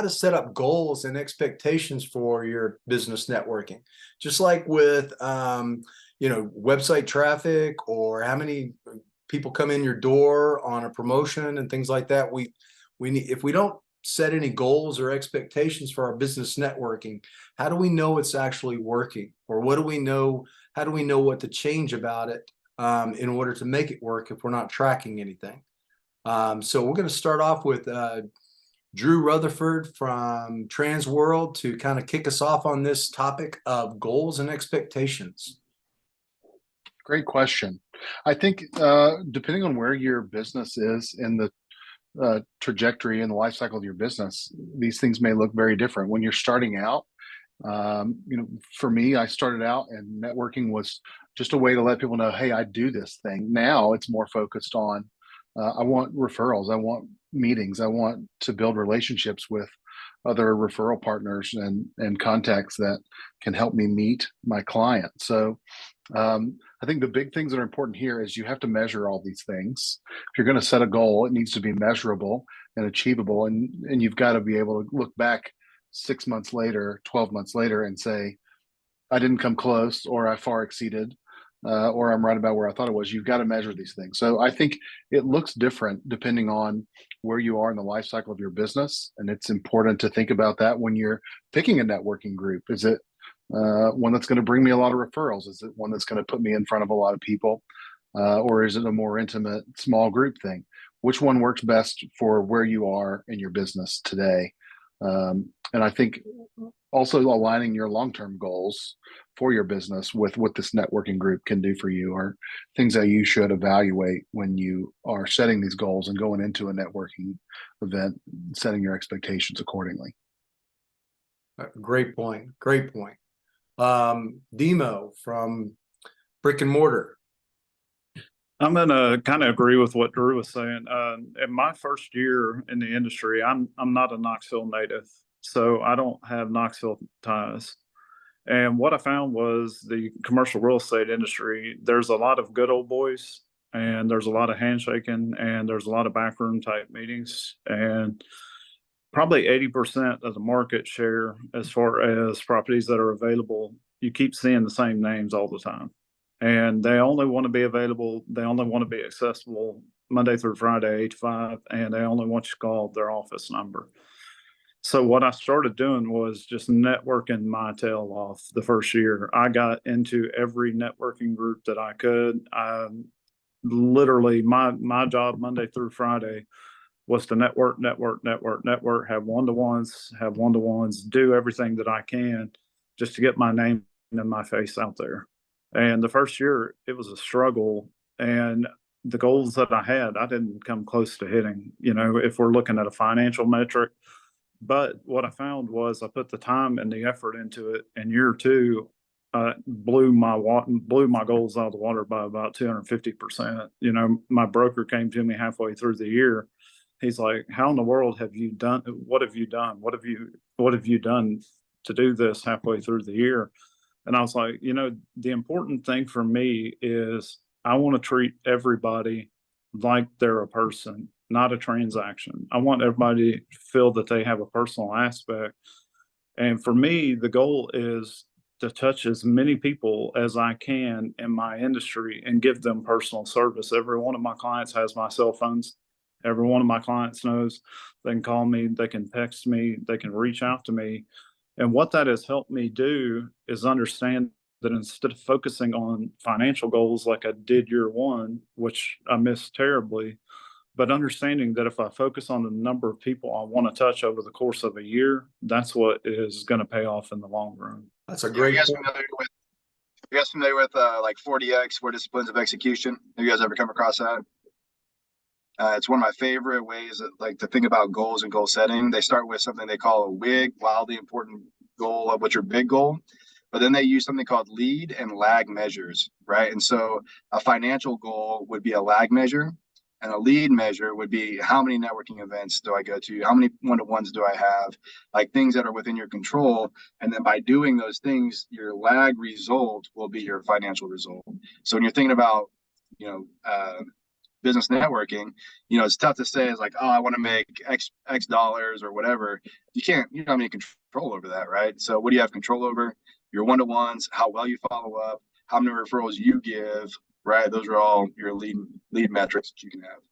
to set up goals and expectations for your business networking. Just like with, website traffic, or how many people come in your door on a promotion and things like that. We need, if we don't set any goals or expectations for our business networking, how do we know it's actually working? Or what do we know? How do we know what to change about it in order to make it work if we're not tracking anything? So we're going to start off with Drew Rutherford from Transworld to kind of kick us off on this topic of goals and expectations. Great question. I think depending on where your business is in the trajectory and the life cycle of your business, these things may look very different. When you're starting out, for me, I started out and networking was just a way to let people know, hey, I do this thing. Now it's more focused on, I want referrals, I want meetings, I want to build relationships with other referral partners and contacts that can help me meet my client. So I think the big things that are important here is you have to measure all these things. If you're going to set a goal, it needs to be measurable and achievable. And you've got to be able to look back 6 months later, 12 months later and say, I didn't come close, or I far exceeded, or I'm right about where I thought it was. You've got to measure these things. So I think it looks different depending on where you are in the life cycle of your business. And it's important to think about that when you're picking a networking group. Is it one that's going to bring me a lot of referrals? Is it one that's going to put me in front of a lot of people? Or is it a more intimate small group thing? Which one works best for where you are in your business today? And I think also aligning your long-term goals for your business with what this networking group can do for you are things that you should evaluate when you are setting these goals and going into a networking event, setting your expectations accordingly. Great point. Great point. Demo from Brick and Mortar. I'm gonna kind of agree with what Drew was saying. In my first year in the industry, I'm not a Knoxville native, so I don't have Knoxville ties. And what I found was the commercial real estate industry, there's a lot of good old boys, and there's a lot of handshaking, and there's a lot of backroom type meetings, and probably 80% of the market share as far as properties that are available, you keep seeing the same names all the time. And they only want to be available, they only want to be accessible Monday through Friday, 8 to 5, and they only want you to call their office number. So what I started doing was just networking my tail off the first year. I got into every networking group that I could. Literally, my job Monday through Friday was to network, have one-to-ones, do everything that I can just to get my name and my face out there. And the first year, it was a struggle. And the goals that I had, I didn't come close to hitting, if we're looking at a financial metric. But what I found was I put the time and the effort into it. And year two, blew my goals out of the water by about 250%. My broker came to me halfway through the year. He's like, how in the world have you done? What have you done? What have you done to do this halfway through the year? And I was like, the important thing for me is I want to treat everybody like they're a person, not a transaction. I want everybody to feel that they have a personal aspect. And for me, the goal is to touch as many people as I can in my industry and give them personal service. Every one of my clients has my cell phones. Every one of my clients knows they can call me, they can text me, they can reach out to me. And what that has helped me do is understand that instead of focusing on financial goals like I did year one, which I missed terribly, but understanding that if I focus on the number of people I want to touch over the course of a year, that's what is going to pay off in the long run. That's a great point. You guys familiar with like 40X, 4 Disciplines of Execution? Have you guys ever come across that? It's one of my favorite ways to think about goals and goal setting. They start with something they call a WIG, wildly important goal of what's your big goal. But then they use something called lead and lag measures, right? And so a financial goal would be a lag measure, and a lead measure would be how many networking events do I go to? How many one-to-ones do I have? Like things that are within your control. And then by doing those things, your lag result will be your financial result. So when you're thinking about, business networking, you know, it's tough to say, it's like, oh, I want to make X dollars or whatever. You don't have any control over that, right? So what do you have control over? Your one-to-ones, how well you follow up, how many referrals you give, right? Those are all your lead metrics that you can have.